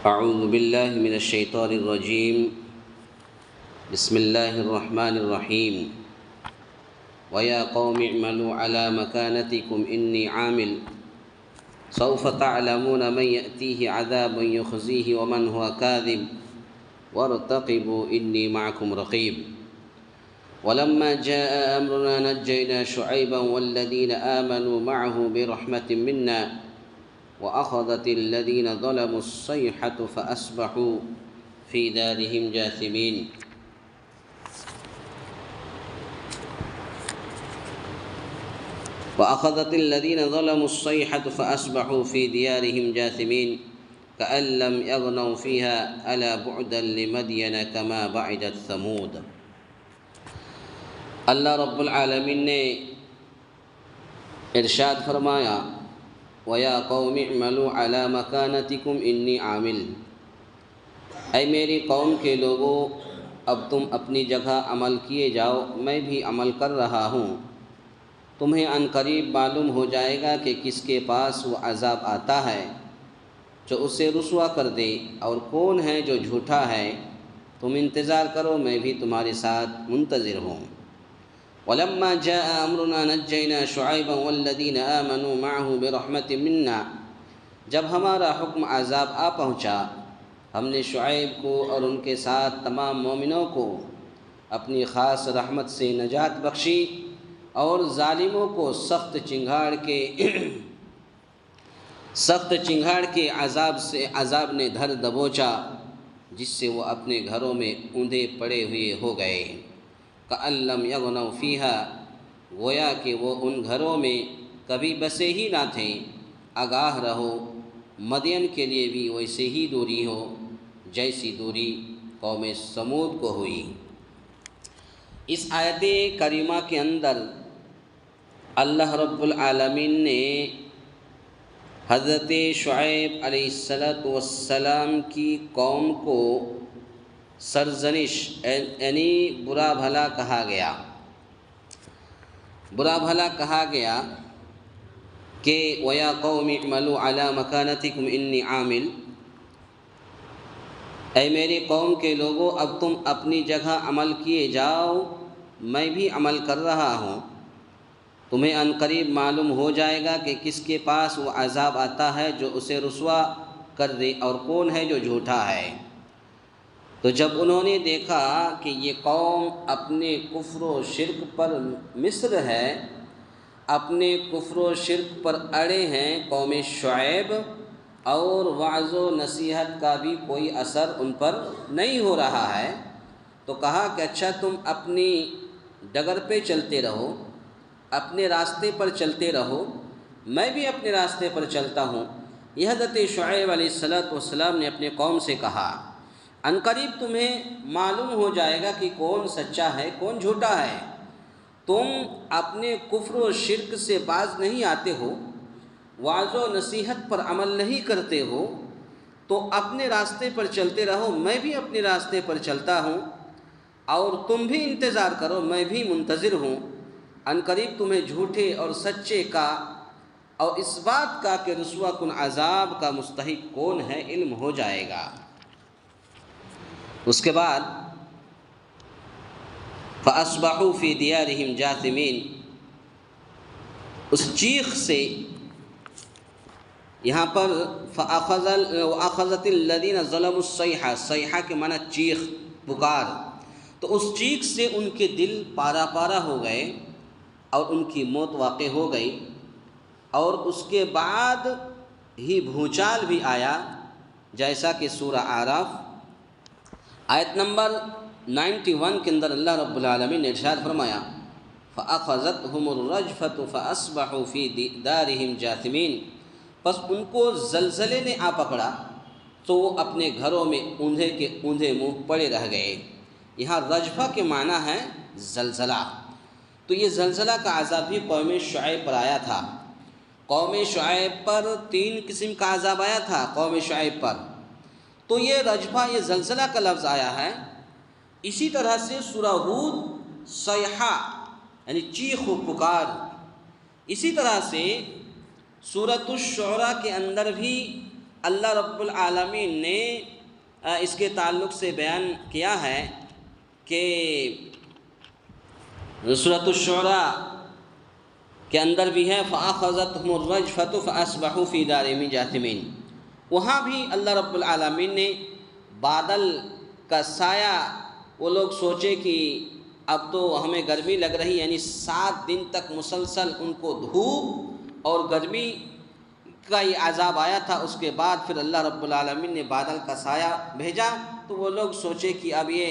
أعوذ بالله من الشيطان الرجيم. بسم الله الرحمن الرحيم. ويا قوم اعملوا على مكانتكم إني عامل سوف تعلمون من يأتيه عذاب يخزيه ومن هو كاذب وارتقبوا إني معكم رقيب. ولما جاء أمرنا نجينا شعيبا والذين آمنوا معه برحمة منا وأخذت الذين ظلموا الصيحة فأصبحوا في دارهم جاثمين. وأخذت الذين ظلموا الصيحة فأصبحوا في ديارهم جاثمين كأن لم يغنوا فيها ألا بعدا لمدين كما بعدت ثمود. اللہ رب العالمین نے ارشاد فرمایا وَيَا قَوْمِ اعْمَلُوا عَلَى مَكَانَتِكُمْ إِنِّي عَامِلٌ، اے میری قوم کے لوگوں اب تم اپنی جگہ عمل کیے جاؤ، میں بھی عمل کر رہا ہوں۔ تمہیں عن قریب معلوم ہو جائے گا کہ کس کے پاس وہ عذاب آتا ہے جو اسے رسوا کر دے، اور کون ہے جو جھوٹا ہے۔ تم انتظار کرو، میں بھی تمہارے ساتھ منتظر ہوں۔ وَلَمَّا جَاءَ أَمْرُنَا نَجَّيْنَا شُعَيْبًا وَالَّذِينَ آمَنُوا مَعَهُ بِرَحْمَةٍ مِنَّا، جب ہمارا حکم عذاب آ پہنچا، ہم نے شعیب کو اور ان کے ساتھ تمام مومنوں کو اپنی خاص رحمت سے نجات بخشی، اور ظالموں کو سخت چنگھاڑ کے عذاب نے دھر دبوچا، جس سے وہ اپنے گھروں میں اوندھے پڑے ہوئے ہو گئے۔ کأن لم یغنوا فیہا، گویا کہ وہ ان گھروں میں کبھی بسے ہی نہ تھے۔ آگاہ رہو، مدین کے لیے بھی ویسے ہی دوری ہو جیسی دوری قوم سمود کو ہوئی۔ اس آیت کریمہ کے اندر اللہ رب العالمین نے حضرت شعیب علیہ السلام کی قوم کو سرزنش یعنی برا بھلا کہا گیا کہ وَيَا قَوْمِ اعْمَلُوا عَلَى مَكَانَتِكُمْ إِنِّي عَامِلٌ، اے میری قوم کے لوگوں اب تم اپنی جگہ عمل کیے جاؤ، میں بھی عمل کر رہا ہوں۔ تمہیں عن قریب معلوم ہو جائے گا کہ کس کے پاس وہ عذاب آتا ہے جو اسے رسوا کر دے، اور کون ہے جو جھوٹا ہے۔ تو جب انہوں نے دیکھا کہ یہ قوم اپنے کفر و شرک پر مصر ہے، اپنے کفر و شرک پر اڑے ہیں قوم شعیب، اور وعظ و نصیحت کا بھی کوئی اثر ان پر نہیں ہو رہا ہے، تو کہا کہ اچھا تم اپنی ڈگر پہ چلتے رہو، اپنے راستے پر چلتے رہو، میں بھی اپنے راستے پر چلتا ہوں۔ یہ حضرت شعیب علیہ السلام نے اپنے قوم سے کہا، عن قریب تمہیں معلوم ہو جائے گا کہ کون سچا ہے کون جھوٹا ہے۔ تم اپنے کفر و شرک سے باز نہیں آتے ہو، وعظ و نصیحت پر عمل نہیں کرتے ہو، تو اپنے راستے پر چلتے رہو، میں بھی اپنے راستے پر چلتا ہوں، اور تم بھی انتظار کرو، میں بھی منتظر ہوں۔ عن قریب تمہیں جھوٹے اور سچے کا اور اس بات کا کہ رسوا کن عذاب کا مستحق کون ہے علم ہو جائے گا۔ اس کے بعد فَأَصْبَحُوا فِي دِيَارِهِمْ جَاثِمِينَ، اس چیخ سے یہاں پر وَأَخَذَتِ الَّذِينَ ظَلَمُوا الصَّيْحَةَ، صیحہ کے معنی چیخ پکار، تو اس چیخ سے ان کے دل پارا پارا ہو گئے اور ان کی موت واقع ہو گئی، اور اس کے بعد ہی بھونچال بھی آیا، جیسا کہ سورہ اعراف آیت نمبر 91 کے اندر اللہ رب العالمین نے ارشاد فرمایا فَأَخَذَتْهُمُ الرَّجْفَةُ فَأَصْبَحُوا فِي دَارِهِمْ جَاثِمِينَ، پس ان کو زلزلے نے آ پکڑا تو وہ اپنے گھروں میں اوندھے کے اوندھے منہ پڑے رہ گئے۔ یہاں رجفہ کے معنی ہے زلزلہ، تو یہ زلزلہ کا عذاب بھی قوم شعیب پر آیا تھا۔ قوم شعیب پر 3 قسم کا عذاب آیا تھا قوم شعیب پر، تو یہ رجفہ یہ زلزلہ کا لفظ آیا ہے۔ اسی طرح سے سورہ ہود صیحہ یعنی چیخ و پکار، اسی طرح سے سورۃ الشعراء کے اندر بھی اللہ رب العالمین نے اس کے تعلق سے بیان کیا ہے کہ سورۃ الشعراء کے اندر بھی ہے فَأَخَذَتْهُمُ الرَّجْفَةُ فَأَصْبَحُوا فِي دَارِهِمْ جَاثِمِينَ، وہاں بھی اللہ رب العالمین نے بادل کا سایہ، وہ لوگ سوچے کہ اب تو ہمیں گرمی لگ رہی، یعنی 7 دن تک مسلسل ان کو دھوپ اور گرمی کا یہ عذاب آیا تھا، اس کے بعد پھر اللہ رب العالمین نے بادل کا سایہ بھیجا، تو وہ لوگ سوچے کہ اب یہ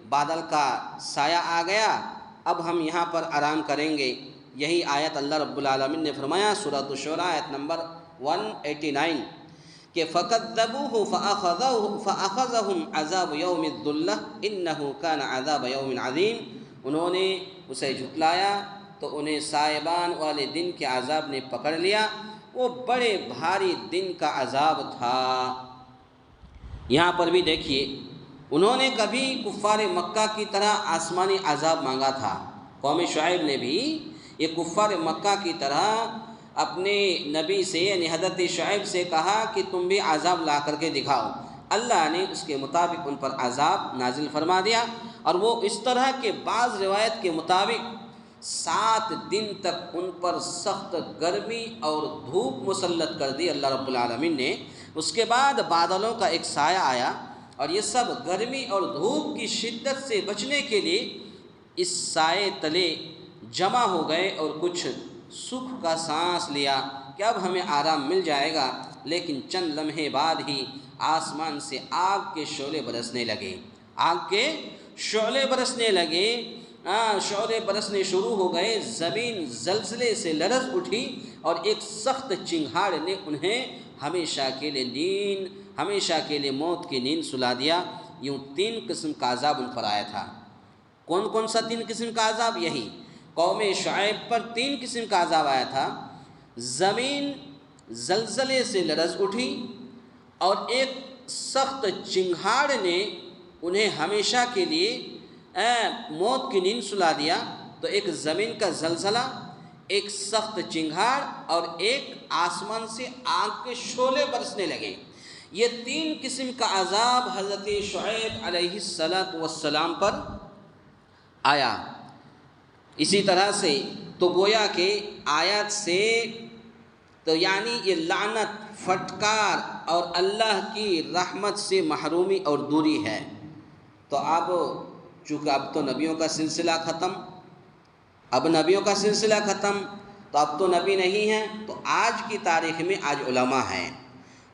بادل کا سایہ آ گیا، اب ہم یہاں پر آرام کریں گے۔ یہی آیت اللہ رب العالمین نے فرمایا سورۃ الشعراء آیت نمبر 189 کہ فَكَذَّبُوهُ فَأَخَذَهُمْ عَذَابُ يَوْمِ الظُّلَّةِ إِنَّهُ كَانَ عَذَابَ يَوْمٍ عَظِيمٍ، انہوں نے اسے جھٹلایا تو انہیں سائبان والے دن کے عذاب نے پکڑ لیا، وہ بڑے بھاری دن کا عذاب تھا۔ یہاں پر بھی دیکھیے، انہوں نے کبھی کفار مکہ کی طرح آسمانی عذاب مانگا تھا، قوم شعیب نے بھی یہ کفار مکہ کی طرح اپنے نبی سے یعنی حضرت شعیب سے کہا کہ تم بھی عذاب لا کر کے دکھاؤ، اللہ نے اس کے مطابق ان پر عذاب نازل فرما دیا، اور وہ اس طرح کے بعض روایت کے مطابق 7 دن تک ان پر سخت گرمی اور دھوپ مسلط کر دی اللہ رب العالمین نے۔ اس کے بعد بادلوں کا ایک سایہ آیا، اور یہ سب گرمی اور دھوپ کی شدت سے بچنے کے لیے اس سائے تلے جمع ہو گئے اور کچھ سکھ کا سانس لیا کہ اب ہمیں آرام مل جائے گا، لیکن چند لمحے بعد ہی آسمان سے آگ کے شعلے برسنے لگے، آگ کے شعلے برسنے لگے، شعلے برسنے شروع ہو گئے، زمین زلزلے سے لرز اٹھی، اور ایک سخت چنگھاڑ نے انہیں ہمیشہ کے لیے موت کی نیند سلا دیا۔ یوں 3 قسم کا عذاب ان پر آیا تھا۔ کون کون سا 3 قسم کا عذاب؟ یہی قوم شعیب پر 3 قسم کا عذاب آیا تھا، زمین زلزلے سے لرز اٹھی، اور ایک سخت چنگھاڑ نے انہیں ہمیشہ کے لیے موت کی نیند سلا دیا۔ تو ایک زمین کا زلزلہ، ایک سخت چنگھاڑ، اور ایک آسمان سے آگ کے شعلے برسنے لگے۔ یہ 3 قسم کا عذاب حضرت شعیب علیہ السلام پر آیا۔ اسی طرح سے تو گویا کہ آیات سے تو یعنی یہ لعنت، پھٹکار اور اللہ کی رحمت سے محرومی اور دوری ہے۔ تو اب چونکہ اب تو نبیوں کا سلسلہ ختم، تو اب تو نبی نہیں ہیں، تو آج کی تاریخ میں آج علماء ہیں۔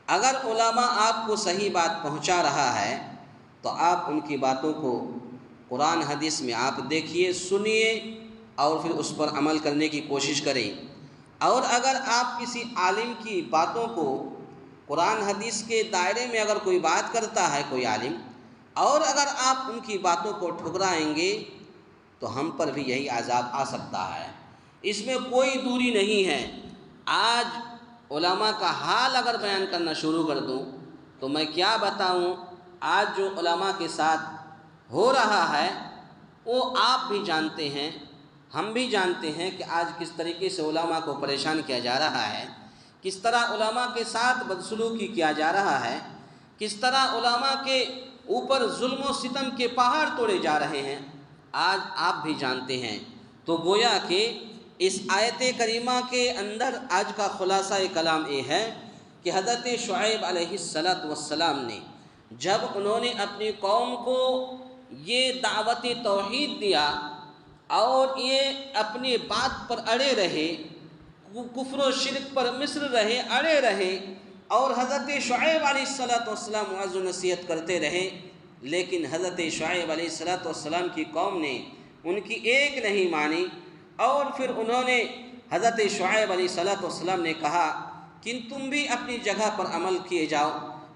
اگر علماء آپ کو صحیح بات پہنچا رہا ہے تو آپ ان کی باتوں کو قرآن حدیث میں آپ دیکھیے، سنیے، اور پھر اس پر عمل کرنے کی کوشش کریں۔ اور اگر آپ کسی عالم کی باتوں کو قرآن حدیث کے دائرے میں اگر کوئی بات کرتا ہے کوئی عالم، اور اگر آپ ان کی باتوں کو ٹھکرائیں گے تو ہم پر بھی یہی عذاب آ سکتا ہے، اس میں کوئی دوری نہیں ہے۔ آج علماء کا حال اگر بیان کرنا شروع کر دوں تو میں کیا بتاؤں، آج جو علماء کے ساتھ ہو رہا ہے وہ آپ بھی جانتے ہیں، ہم بھی جانتے ہیں کہ آج کس طریقے سے علماء کو پریشان کیا جا رہا ہے، کس طرح علماء کے ساتھ بدسلوکی کیا جا رہا ہے، کس طرح علماء کے اوپر ظلم و ستم کے پہاڑ توڑے جا رہے ہیں، آج آپ بھی جانتے ہیں۔ تو گویا کہ اس آیت کریمہ کے اندر آج کا خلاصہ کلام یہ ہے کہ حضرت شعیب علیہ السلام نے جب انہوں نے اپنی قوم کو یہ دعوت توحید دیا اور یہ اپنی بات پر اڑے رہے، کفر و شرک پر مصر رہے، اڑے رہے، اور حضرت شعیب علیہ السلام وعظ و نصیحت کرتے رہے، لیکن حضرت شعیب علیہ السلام کی قوم نے ان کی ایک نہیں مانی، اور پھر انہوں نے حضرت شعیب علیہ السلام نے کہا کہ تم بھی اپنی جگہ پر عمل کیے جاؤ،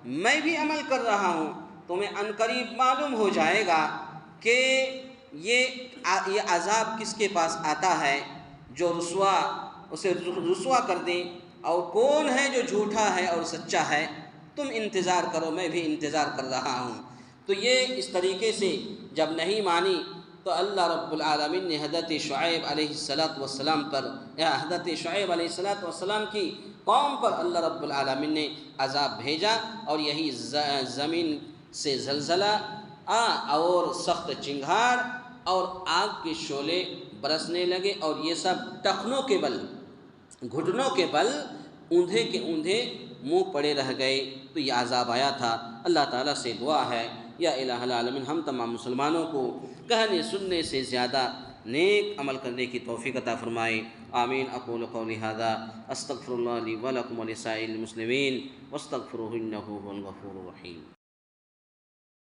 میں بھی عمل کر رہا ہوں، تمہیں عنقریب معلوم ہو جائے گا کہ یہ عذاب کس کے پاس آتا ہے جو اسے رسوا کر دیں، اور کون ہے جو جھوٹا ہے اور سچا ہے، تم انتظار کرو، میں بھی انتظار کر رہا ہوں۔ تو یہ اس طریقے سے جب نہیں مانی تو اللہ رب العالمین نے حضرت شعیب علیہ السلام پر حضرت شعیب علیہ السلام کی قوم پر اللہ رب العالمین نے عذاب بھیجا، اور یہی زمین سے زلزلہ اور سخت چنگھاڑ اور آگ کے شعلے برسنے لگے، اور یہ سب ٹخنوں کے بل، گھٹنوں کے بل اوندھے کے اوندھے منہ پڑے رہ گئے۔ تو یہ عذاب آیا تھا۔ اللہ تعالیٰ سے دعا ہے یا الہ العالمین ہم تمام مسلمانوں کو کہنے سننے سے زیادہ نیک عمل کرنے کی توفیق عطا فرمائے۔ آمین۔ اقول قولی ھذا استغفر اللہ لی ولکم ولسائر المسلمین واستغفروہ انہ ھو الغفور الرحیم۔